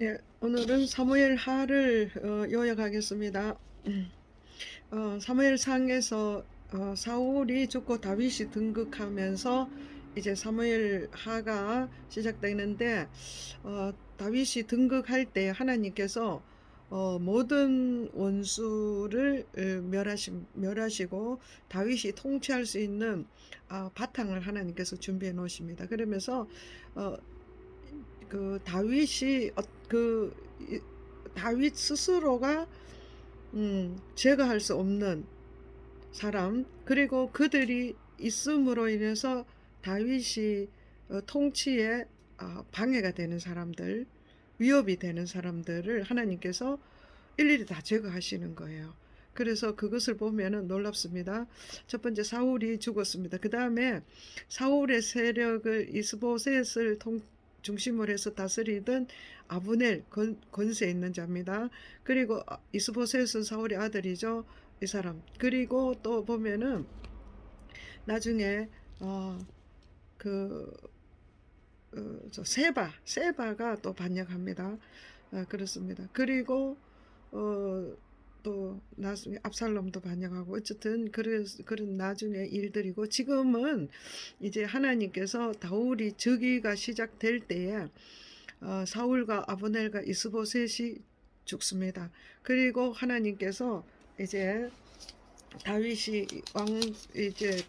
예, 오늘은 사무엘 하를 요약하겠습니다. 사무엘 상에서 사울이 죽고 다윗이 등극하면서 이제 사무엘 하가 시작되는데, 다윗이 등극할 때 하나님께서 모든 원수를 멸하시고 다윗이 통치할 수 있는 바탕을 하나님께서 준비해 놓으십니다. 그러면서 어, 그 다윗이 다윗 스스로가 제거할 수 없는 사람, 그리고 그들이 있음으로 인해서 다윗이 통치에 방해가 되는 사람들, 위협이 되는 사람들을 하나님께서 일일이 다 제거하시는 거예요. 그래서 그것을 보면은 놀랍습니다. 첫 번째, 사울이 죽었습니다. 그 다음에 사울의 세력을 이스보셋을 중심으로 해서 다스리던 아브넬, 권세 있는 자입니다. 그리고 이스보셋은 사울의 아들이죠. 이 사람. 그리고 또 보면은 나중에 그 세바가 또 반역합니다. 그렇습니다. 그리고 또 나중에 압살롬도 반역하고, 어쨌든 그런 나중에 일들이고, 지금은 이제 하나님께서 다윗이 즉위가 시작될 때에 사울과 아브넬과 이스보셋이 죽습니다. 그리고 하나님께서 이제 다윗이 이제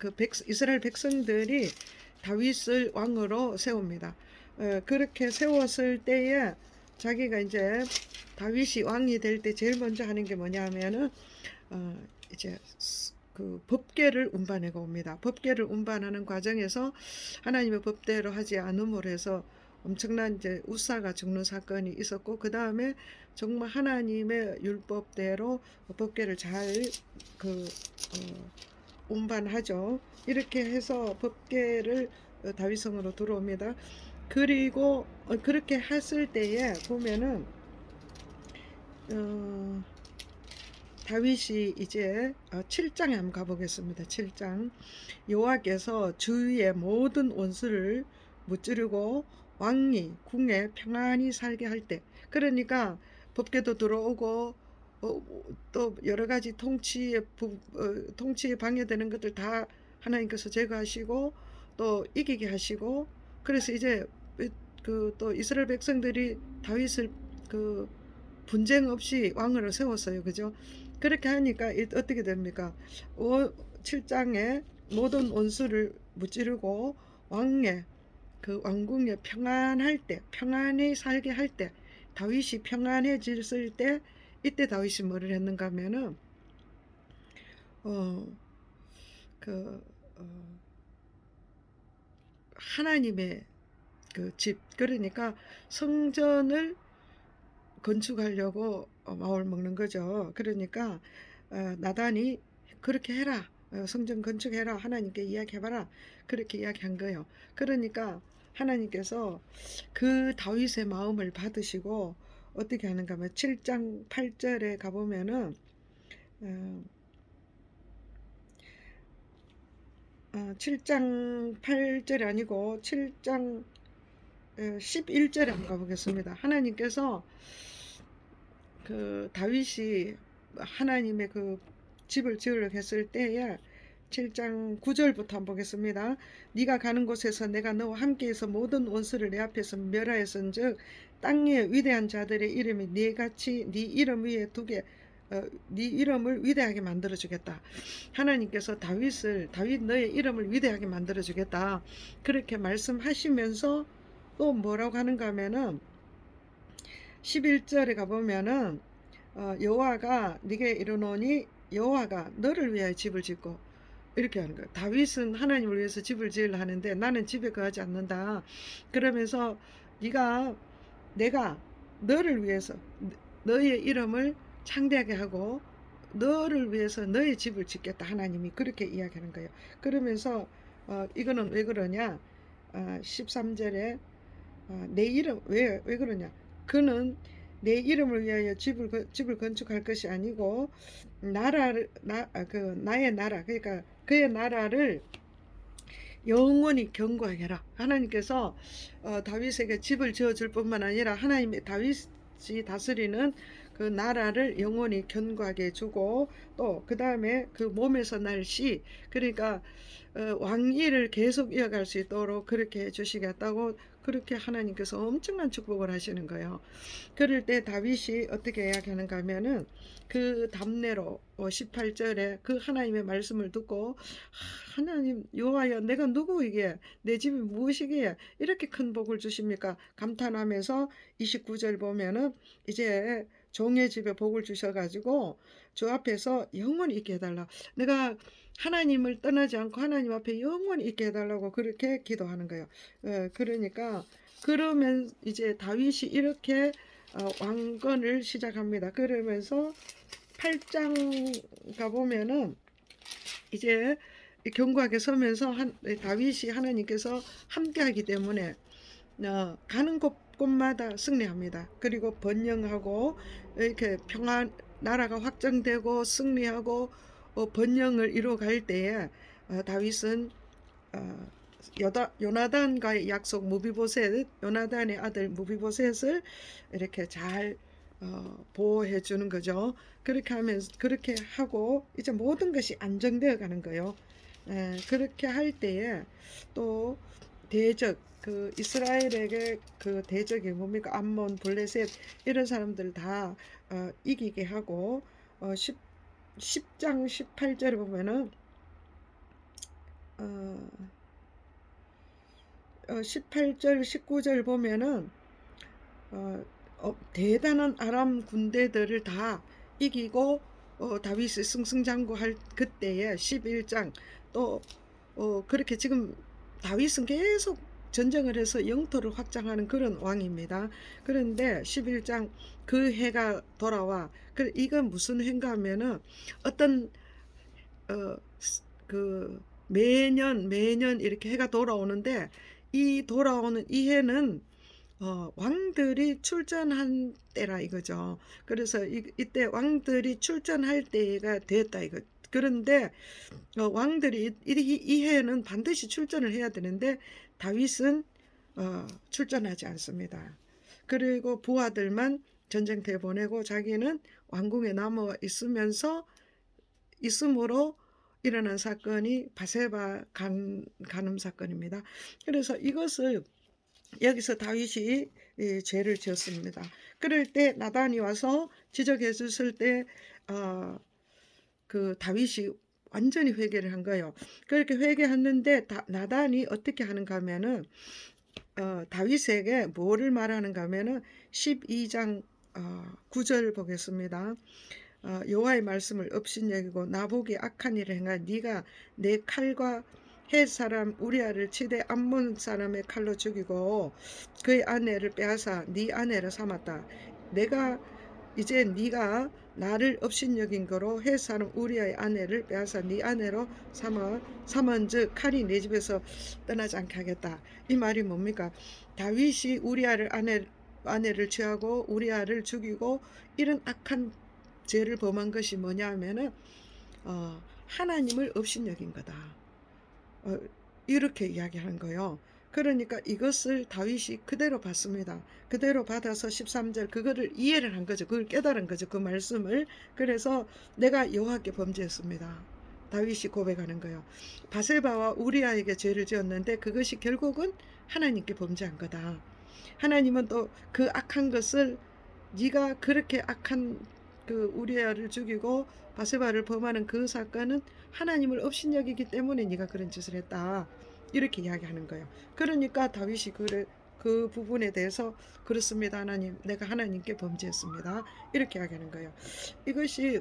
이스라엘 백성들이 다윗을 왕으로 세웁니다. 그렇게 세웠을 때에 자기가 이제 다윗이 왕이 될 때 제일 먼저 하는 게 뭐냐면은 이제 그 법궤를 운반해가 옵니다. 법궤를 운반하는 과정에서 하나님의 법대로 하지 않음으로 해서 엄청난 이제 우사가 죽는 사건이 있었고, 그 다음에 정말 하나님의 율법대로 법궤를 잘그 운반하죠. 이렇게 해서 법궤를 다윗성으로 들어옵니다. 그리고 그렇게 했을 때에 보면은 어, 다윗이 이제 7장에 한번 가보겠습니다. 7장. 여호와께서 주위의 모든 원수를 무찌르고 왕이 궁에 평안히 살게 할 때, 그러니까 법궤도 들어오고 또 여러 가지 통치에 방해되는 것들 다 하나님께서 제거하시고 또 이기게 하시고, 그래서 이제 그 또 이스라엘 백성들이 다윗을 그 분쟁 없이 왕으로 세웠어요. 그죠? 그렇게 하니까 어떻게 됩니까? 7장에 모든 원수를 무찌르고 왕의 그 왕궁에 평안할 때, 평안히 살게 할 때, 다윗이 평안해졌을 때, 이때 다윗이 뭐를 했는가 하면은 어, 그 하나님의 그 집, 그러니까 성전을 건축하려고 마을 먹는 거죠. 그러니까 나단이 그렇게 해라, 성전 건축해라, 하나님께 이야기해봐라, 그렇게 이야기한 거예요. 그러니까 하나님께서 그 다윗의 마음을 받으시고 어떻게 하는가 하면 7장 8절에 가보면은 어, 7장 8절이 아니고 7장 11절에 한번 가보겠습니다. 하나님께서 그 다윗이 하나님의 그 집을 지으려고 했을 때에 7장 9절부터 한번 보겠습니다. 네가 가는 곳에서 내가 너와 함께해서 모든 원수를 내 앞에서 멸하였은즉 땅 위에 위대한 자들의 이름이 네 같이 네 이름 위에 두게 네 이름을 위대하게 만들어 주겠다. 하나님께서 다윗 너의 이름을 위대하게 만들어 주겠다. 그렇게 말씀하시면서 또 뭐라고 하는가 하면은 11절에 가보면은 여호와가 네게 이르노니 여호와가 너를 위하여 집을 짓고, 이렇게 하는 거예요. 다윗은 하나님을 위해서 집을 지으려 하는데 나는 집에 거하지 않는다. 그러면서 내가 너를 위해서 너의 이름을 창대하게 하고 너를 위해서 너의 집을 짓겠다. 하나님이 그렇게 이야기하는 거예요. 그러면서 이거는 왜 그러냐? 13절에 내 이름 왜 그러냐? 그는 내 이름을 위하여 집을 건축할 것이 아니고 나의 나라, 그러니까 그의 나라를 영원히 견고하게 해라. 하나님께서 다윗에게 집을 지어줄 뿐만 아니라 하나님의 다윗이 다스리는 그 나라를 영원히 견고하게 주고, 또 그 다음에 그 몸에서 날 씨, 그러니까 왕위를 계속 이어갈 수 있도록 그렇게 해주시겠다고, 그렇게 하나님께서 엄청난 축복을 하시는 거예요. 그럴 때 다윗이 어떻게 이야기하는가 하면은, 그 답례로 18절에 그 하나님의 말씀을 듣고, 하나님 여호와여, 내가 누구이게, 내 집이 무엇이기에 이렇게 큰 복을 주십니까 감탄하면서 29절 보면은, 이제 종의 집에 복을 주셔가지고 주 앞에서 영원히 있게 해달라, 내가 하나님을 떠나지 않고 하나님 앞에 영원히 있게 해달라고 그렇게 기도하는 거예요. 그러니까 그러면 이제 다윗이 이렇게 왕권을 시작합니다. 그러면서 8장 가보면은, 이제 견고하게 서면서 다윗이 하나님께서 함께하기 때문에 가는 곳곳마다 승리합니다. 그리고 번영하고, 이렇게 평안, 나라가 확정되고 승리하고 번영을 이루어갈 때에 다윗은 어, 요나단과의 약속, 무비보셋, 요나단의 아들 무비보셋을 이렇게 잘 보호해 주는 거죠. 그렇게 하면서, 그렇게 하고 이제 모든 것이 안정되어 가는 거예요. 그렇게 할 때에 또 대적, 그 이스라엘에게 그 대적이 뭡니까? 암몬, 블레셋 이런 사람들 다 이기게 하고, 10장 18절에 보면은, 어, 18절 19절 보면은 대단한 아람 군대들을 다 이기고 다윗이 승승장구할 그때에 11장, 또 그렇게 지금 다윗은 계속 전쟁을 해서 영토를 확장하는 그런 왕입니다. 그런데 11장, 그 해가 돌아와. 이건 무슨 해인가 하면은, 어떤 어, 그 매년 이렇게 해가 돌아오는데, 이 돌아오는 이 해는 왕들이 출전한 때라 이거죠. 그래서 이때 왕들이 출전할 때가 됐다 이거. 그런데 왕들이 이 해에는 반드시 출전을 해야 되는데, 다윗은 출전하지 않습니다. 그리고 부하들만 전쟁터에 보내고 자기는 왕궁에 남아 있음으로 일어난 사건이 바세바 간음 사건입니다. 그래서 이것을 여기서 다윗이 죄를 지었습니다. 그럴 때 나단이 와서 지적해 줬을 때 그 다윗이 완전히 회개를 한 거예요. 그렇게 회개했는데 나단이 어떻게 하는가 하면은, 다윗에게 뭐를 말하는가 하면은, 12장 9절 보겠습니다. 여호와의 말씀을 업신여기고 나보기 악한 일을 행하 네가 내 칼과 헷 사람 우리아를 치되 암몬 사람의 칼로 죽이고 그의 아내를 빼앗아 네 아내를 삼았다. 내가 이제 네가 나를 업신여긴 거로 헷 사람 우리아의 아내를 빼앗아 네 아내로 삼은즉 칼이 내 집에서 떠나지 않게 하겠다. 이 말이 뭡니까? 다윗이 우리아를 아내를 취하고 우리아를 죽이고 이런 악한 죄를 범한 것이 뭐냐 하면은 하나님을 업신여긴 거다. 이렇게 이야기하는 거예요. 그러니까 이것을 다윗이 그대로 받습니다. 그대로 받아서 13절 그거를 이해를 한 거죠. 그걸 깨달은 거죠. 그 말씀을. 그래서 내가 여호와께 범죄했습니다. 다윗이 고백하는 거예요. 바세바와 우리아에게 죄를 지었는데 그것이 결국은 하나님께 범죄한 거다. 하나님은 또 그 악한 것을, 네가 그렇게 악한 그 우리아를 죽이고 바세바를 범하는 그 사건은 하나님을 업신여기기 때문에 네가 그런 짓을 했다. 이렇게 이야기하는 거예요. 그러니까 다윗이 그 부분에 대해서, 그렇습니다 하나님, 내가 하나님께 범죄했습니다. 이렇게 이야기하는 거예요. 이것이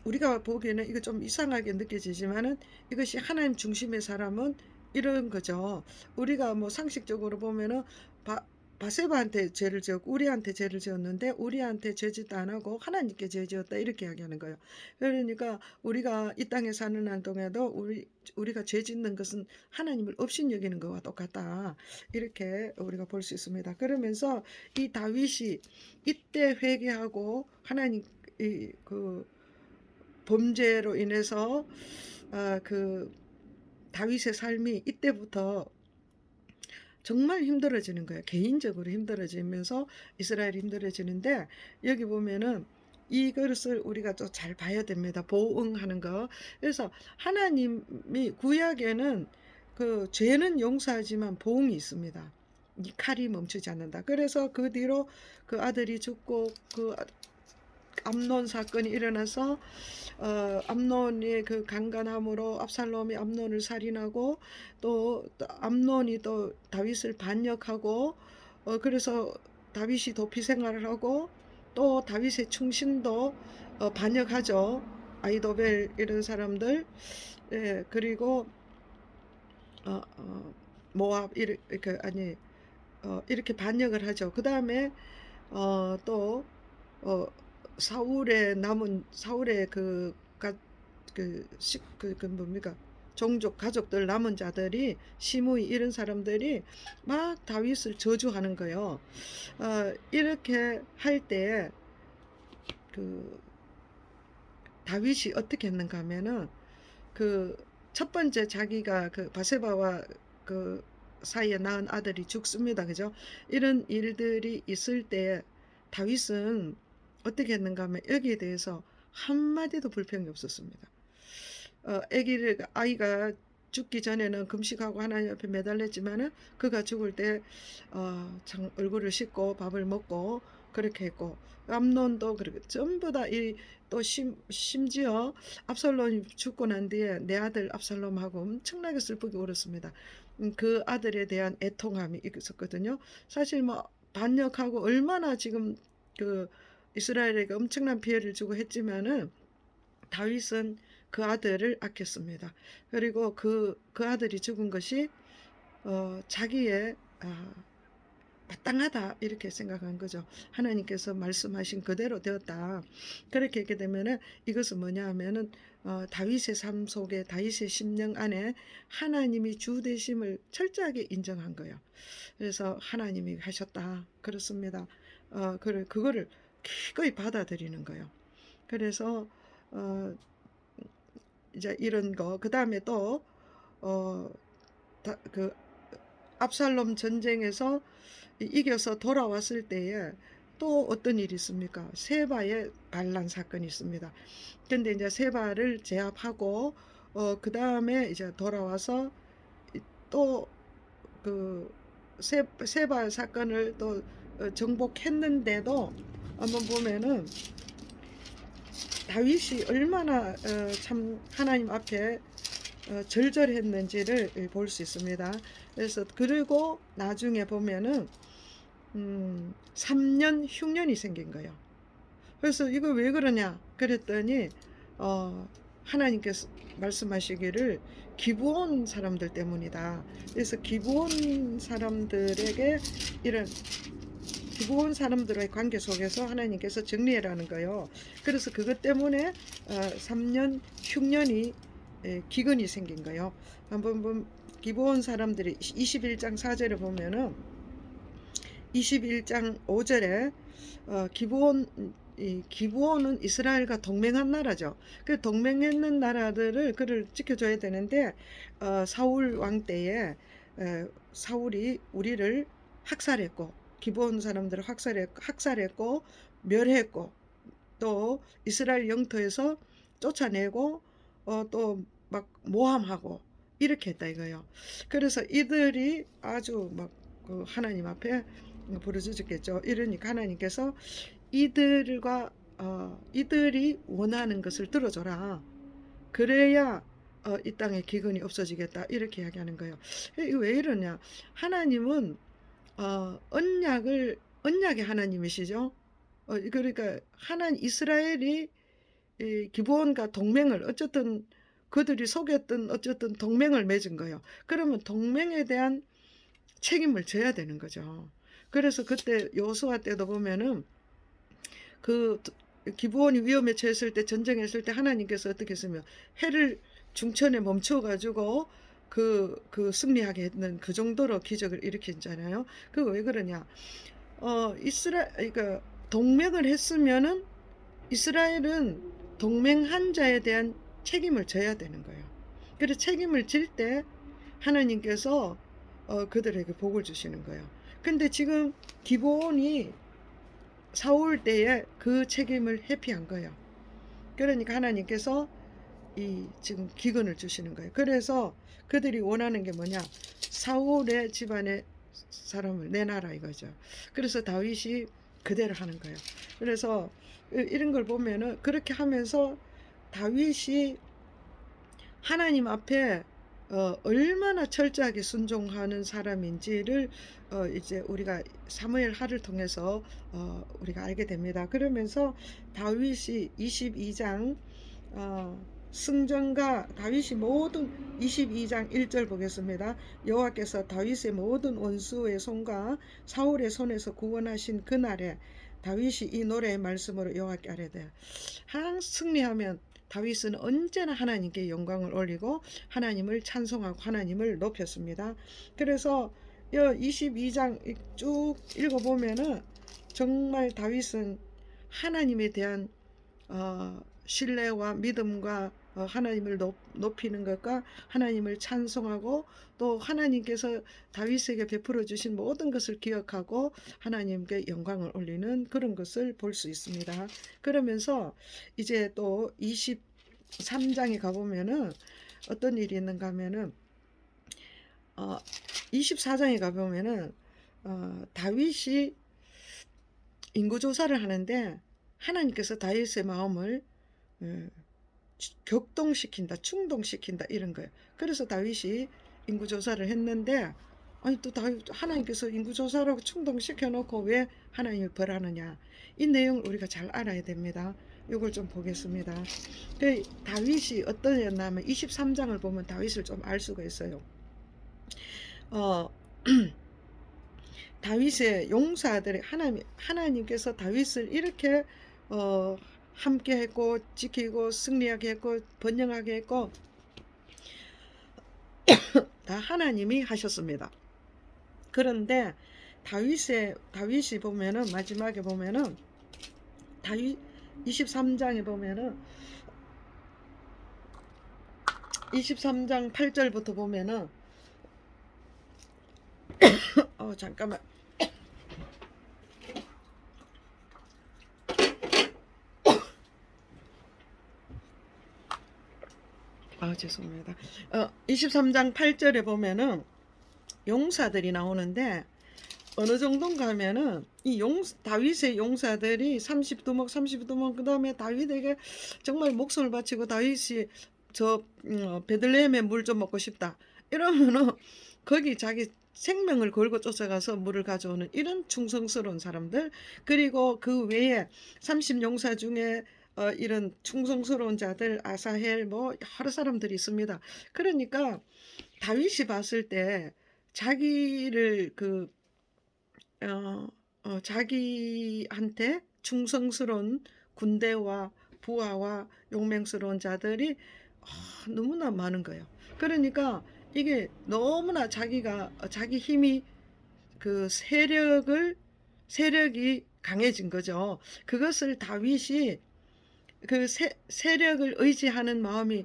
우리가 보기에는 이거 좀 이상하게 느껴지지만은, 이것이 하나님 중심의 사람은 이런 거죠. 우리가 뭐 상식적으로 보면은 바세바한테 죄를 지었고 우리한테 죄를 지었는데 우리한테 죄짓도 안 하고 하나님께 죄 지었다 이렇게 이야기하는 거예요. 그러니까 우리가 이 땅에 사는 한 동안도 우리가 죄 짓는 것은 하나님을 업신여기는 것과 똑같다. 이렇게 우리가 볼 수 있습니다. 그러면서 이 다윗이 이때 회개하고 하나님 그 범죄로 인해서 그 다윗의 삶이 이때부터 정말 힘들어지는 거예요. 개인적으로 힘들어지면서 이스라엘이 힘들어지는데 여기 보면은 이것을 우리가 또 잘 봐야 됩니다. 보응하는 거. 그래서 하나님이 구약에는 그 죄는 용서하지만 보응이 있습니다. 이 칼이 멈추지 않는다. 그래서 그 뒤로 그 아들이 죽고 그 암논 사건이 일어나서 암논의 그 강간함으로 압살롬이 암논을 살인하고 또 암논이 또 다윗을 반역하고 그래서 다윗이 도피 생활을 하고 또 다윗의 충신도 반역하죠. 아이도벨 이런 사람들. 예, 그리고 모압 이렇게 아니 이렇게 반역을 하죠. 그 다음에 또 어, 사울의 그 뭡니까 종족 가족들 남은 자들이 시므이 이런 사람들이 막 다윗을 저주하는 거예요. 이렇게 할 때 그 다윗이 어떻게 했는가 하면은 그 첫 번째 자기가 그 바세바와 그 사이에 낳은 아들이 죽습니다. 그죠? 이런 일들이 있을 때 다윗은 어떻게 했는가 하면 여기에 대해서 한마디도 불평이 없었습니다. 아이가 죽기 전에는 금식하고 하나님 앞에 매달렸지만은 그가 죽을 때 얼굴을 씻고 밥을 먹고 그렇게 했고 암논도 그렇게 전부 다 이 또 심지어 압살롬이 죽고 난 뒤에 내 아들 압살롬하고 엄청나게 슬프게 울었습니다. 그 아들에 대한 애통함이 있었거든요. 사실 뭐 반역하고 얼마나 지금 그 이스라엘에게 엄청난 피해를 주고 했지만은 다윗은 그 아들을 아꼈습니다. 그리고 그 아들이 죽은 것이 자기의 마땅하다 이렇게 생각한 거죠. 하나님께서 말씀하신 그대로 되었다. 그렇게 했게 되면은 이것은 뭐냐 하면은 다윗의 삶 속에 다윗의 심령 안에 하나님이 주 되심을 철저하게 인정한 거예요. 그래서 하나님이 하셨다. 그렇습니다. 그거를 기꺼이 받아들이는 거예요. 그래서 이제 이런 거 그다음에 또 그 압살롬 전쟁에서 이겨서 돌아왔을 때에 또 어떤 일이 있습니까? 세바의 반란 사건이 있습니다. 근데 이제 세바를 제압하고 그 다음에 이제 돌아와서 또 그 세바 사건을 또 정복했는데도 한번 보면은 다윗이 얼마나 참 하나님 앞에 절절했는지를 볼 수 있습니다. 그래서 그리고 나중에 보면은 3년 흉년이 생긴 거예요. 그래서 이거 왜 그러냐 그랬더니 하나님께서 말씀하시기를 기브온 사람들 때문이다. 그래서 기브온 사람들에게 이런 기브온 사람들의 관계 속에서 하나님께서 정리해라는 거예요. 그래서 그것 때문에 3년 흉년이 기근이 생긴 거예요. 한번 기브온 사람들이 21장 4절에 보면은 21장 5절에 기브온은 이스라엘과 동맹한 나라죠. 그 동맹했는 나라들을 그를 지켜줘야 되는데 사울 왕 때에 사울이 우리를 학살했고 기브온 사람들을 학살했고 멸했고 또 이스라엘 영토에서 쫓아내고 또 막 모함하고 이렇게 했다 이거예요. 그래서 이들이 아주 막 그 하나님 앞에 부르짖었겠죠. 이러니까 하나님께서 이들이 원하는 것을 들어줘라. 그래야 이 땅에 기근이 없어지겠다. 이렇게 이야기하는 거예요. 이거 왜 이러냐? 하나님은 언약의 하나님이시죠. 그러니까 이스라엘이 기브온과 동맹을 어쨌든 그들이 속였던 어쨌든 동맹을 맺은 거예요. 그러면 동맹에 대한 책임을 져야 되는 거죠. 그래서 그때 여호수아 때도 보면은 그 기브온이 위험에 처했을 때 전쟁했을 때 하나님께서 어떻게 했으면 해를 중천에 멈춰가지고 그 승리하게 했는 그 정도로 기적을 일으켰잖아요. 그거 왜 그러냐? 그러니까 동맹을 했으면은 이스라엘은 동맹한 자에 대한 책임을 져야 되는 거예요. 그래서 책임을 질 때 하나님께서 그들에게 복을 주시는 거예요. 근데 지금 기본이 사울 때에 그 책임을 회피한 거예요. 그러니까 하나님께서 이 지금 기근을 주시는 거예요. 그래서 그들이 원하는 게 뭐냐? 사울의 집안의 사람을 내놔라 이거죠. 그래서 다윗이 그대로 하는 거예요. 그래서 이런 걸 보면은 그렇게 하면서 다윗이 하나님 앞에 얼마나 철저하게 순종하는 사람인지를 이제 우리가 사무엘 하를 통해서 우리가 알게 됩니다. 그러면서 다윗이 22장 승전과 다윗이 모든 22장 1절 보겠습니다. 여호와께서 다윗의 모든 원수의 손과 사울의 손에서 구원하신 그날에 다윗이 이 노래의 말씀으로 여호와께 아뢰되 항상 승리하면 다윗은 언제나 하나님께 영광을 올리고 하나님을 찬송하고 하나님을 높였습니다. 그래서 22장 쭉 읽어보면은 정말 다윗은 하나님에 대한 신뢰와 믿음과 하나님을 높이는 것과 하나님을 찬송하고 또 하나님께서 다윗에게 베풀어 주신 모든 것을 기억하고 하나님께 영광을 올리는 그런 것을 볼 수 있습니다. 그러면서 이제 또 23장에 가보면은 어떤 일이 있는가 하면은 24장에 가보면은 다윗이 인구조사를 하는데 하나님께서 다윗의 마음을 격동시킨다, 충동시킨다 이런 거예요. 그래서 다윗이 인구조사를 했는데 아니 또 다윗 하나님께서 인구조사라고 충동시켜 놓고 왜 하나님을 벌하느냐 이 내용을 우리가 잘 알아야 됩니다. 이걸 좀 보겠습니다. 그 다윗이 어떠냐면 23장을 보면 다윗을 좀 알 수가 있어요. 다윗의 용사들이 하나님께서 다윗을 이렇게 함께 했고 지키고 승리하게 했고 번영하게 했고 다 하나님이 하셨습니다. 그런데 다윗이 보면은 마지막에 보면은 다윗 23장에 보면은 23장 8절부터 보면은 잠깐만 죄송합니다. 23장 8절에 보면은 용사들이 나오는데 어느 정도인가 하면은 이 다윗의 용사들이 30두목 그 다음에 다윗에게 정말 목숨을 바치고 다윗이 저 베들레헴에 물 좀 먹고 싶다 이러면은 거기 자기 생명을 걸고 쫓아가서 물을 가져오는 이런 충성스러운 사람들 그리고 그 외에 30용사 중에 이런 충성스러운 자들 아사헬 뭐 여러 사람들이 있습니다. 그러니까 다윗이 봤을 때 자기를 자기한테 충성스러운 군대와 부하와 용맹스러운 자들이 너무나 많은 거예요. 그러니까 이게 너무나 자기 힘이 그 세력이 강해진 거죠. 그것을 다윗이 그 세력을 의지하는 마음이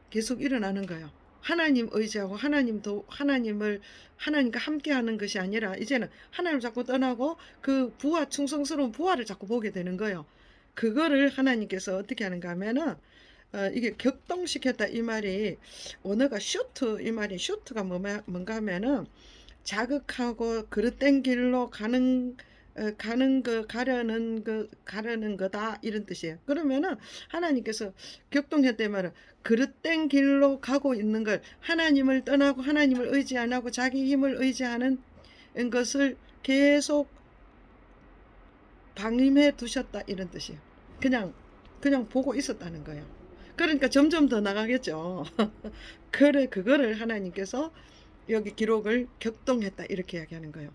계속 일어나는 거예요. 하나님 의지하고 하나님과 함께하는 것이 아니라 이제는 하나님을 자꾸 떠나고 그 충성스러운 부하를 자꾸 보게 되는 거예요. 그거를 하나님께서 어떻게 하는가 하면은 이게 격동시켰다 이 말이 언어가 이 말이 슈트가 뭔가 하면은 자극하고 그릇된 길로 가는 가려는 거다 이런 뜻이에요. 그러면은 하나님께서 격동했대 말은 그릇된 길로 가고 있는 걸 하나님을 떠나고 하나님을 의지 안 하고 자기 힘을 의지하는 것을 계속 방임해 두셨다 이런 뜻이에요. 그냥 보고 있었다는 거예요. 그러니까 점점 더 나가겠죠. 그래 그거를 하나님께서 여기 기록을 격동했다 이렇게 이야기하는 거예요.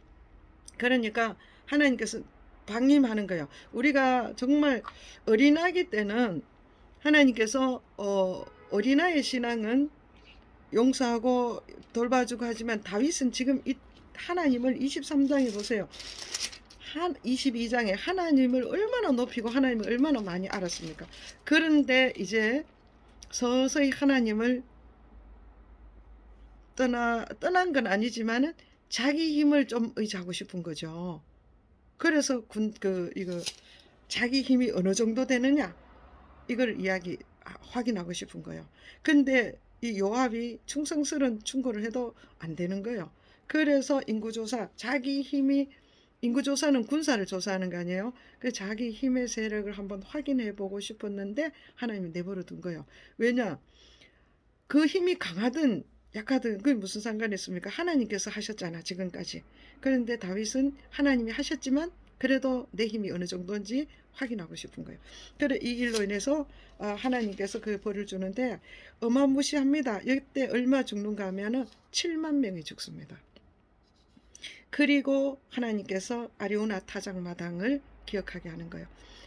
그러니까 하나님께서 방임하는 거예요. 우리가 정말 어린아기 때는 하나님께서 어린아이의 신앙은 용서하고 돌봐주고 하지만 다윗은 지금 하나님을 23장에 보세요. 22장에 하나님을 얼마나 높이고 하나님을 얼마나 많이 알았습니까? 그런데 이제 서서히 하나님을 떠난 건 아니지만은 자기 힘을 좀 의지하고 싶은 거죠. 그래서 이거 자기 힘이 어느 정도 되느냐 이걸 확인하고 싶은 거예요. 근데 이 요압이 충성스러운 충고를 해도 안 되는 거예요. 그래서 인구조사는 군사를 조사하는 거 아니에요. 그 자기 힘의 세력을 한번 확인해 보고 싶었는데 하나님이 내버려 둔 거예요. 왜냐? 그 힘이 강하든 약하든 그게 무슨 상관이 있습니까? 하나님께서 하셨잖아, 지금까지. 그런데 다윗은 하나님이 하셨지만 그래도 내 힘이 어느 정도인지 확인하고 싶은 거예요. 그래 이 일로 인해서 하나님께서 그 벌을 주는데 어마무시합니다. 이때 얼마 죽는가 하면은 7만 명이 죽습니다. 그리고 하나님께서 아리우나 타작마당을 기억하게 하는 거예요.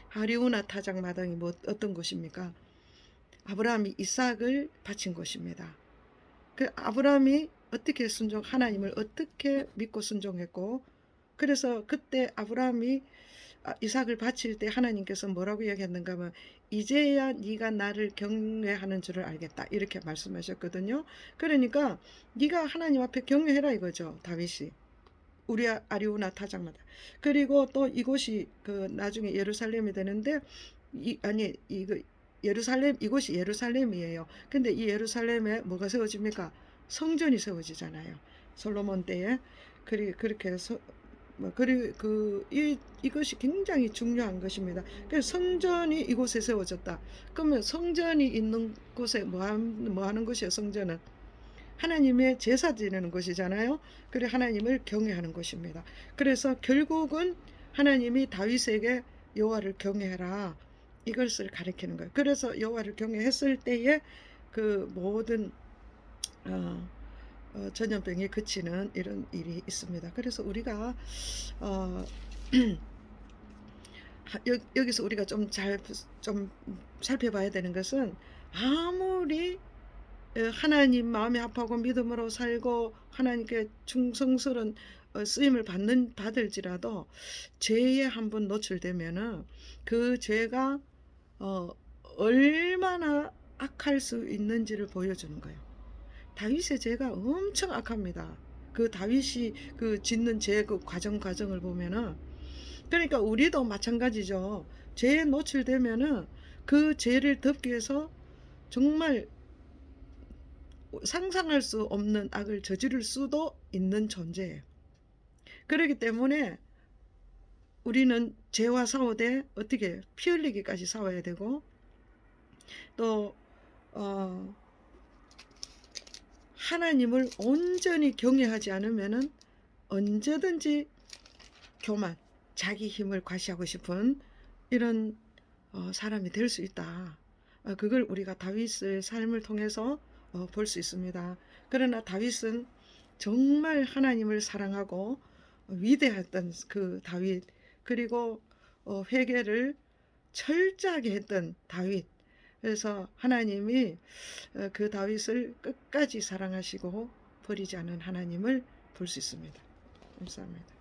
아리우나 타작마당이 어떤 곳입니까? 아브라함이 이삭을 바친 곳입니다. 그 아브라함이 하나님을 어떻게 믿고 순종했고, 그래서 그때 아브라함이 이삭을 바칠 때 하나님께서 뭐라고 이야기했는가 하면 이제야 네가 나를 경외하는 줄을 알겠다 이렇게 말씀하셨거든요. 그러니까 네가 하나님 앞에 경외해라 이거죠, 다윗이. 우리 아리우나 타작마다. 그리고 또 이곳이 나중에 예루살렘이 되는데 이곳이 예루살렘이에요. 근데 이 예루살렘에 뭐가 세워집니까? 성전이 세워지잖아요. 솔로몬 때에. 그렇게 해서 이것이 굉장히 중요한 것입니다. 그래서 성전이 이곳에 세워졌다. 그러면 성전이 있는 곳에 뭐 하는 곳이에요? 성전은 하나님의 제사 드리는 곳이잖아요. 그래 하나님을 경외하는 곳입니다. 그래서 결국은 하나님이 다윗에게 여호와를 경외하라 이것을 가리키는 거예요. 그래서 여호와를 경외했을 때에 그 모든 전염병이 그치는 이런 일이 있습니다. 그래서 우리가 어, 여기서 우리가 좀 살펴봐야 되는 것은 아무리 하나님 마음이 아파하고 믿음으로 살고 하나님께 충성스러운 쓰임을 받을지라도 죄에 한번 노출되면은 그 죄가 얼마나 악할 수 있는지를 보여주는 거예요. 다윗의 죄가 엄청 악합니다. 그 다윗이 짓는 죄 과정을 보면은 그러니까 우리도 마찬가지죠. 죄에 노출되면은 그 죄를 덮기 위해서 정말 상상할 수 없는 악을 저지를 수도 있는 존재예요. 그렇기 때문에 우리는 죄와 싸우되 어떻게 피 흘리기까지 싸워야 되고 또 하나님을 온전히 경외하지 않으면은 언제든지 교만, 자기 힘을 과시하고 싶은 이런 사람이 될 수 있다. 그걸 우리가 다윗의 삶을 통해서 볼 수 있습니다. 그러나 다윗은 정말 하나님을 사랑하고 위대했던 그 다윗, 그리고 회개를 철저하게 했던 다윗. 그래서 하나님이 그 다윗을 끝까지 사랑하시고 버리지 않은 하나님을 볼 수 있습니다. 감사합니다.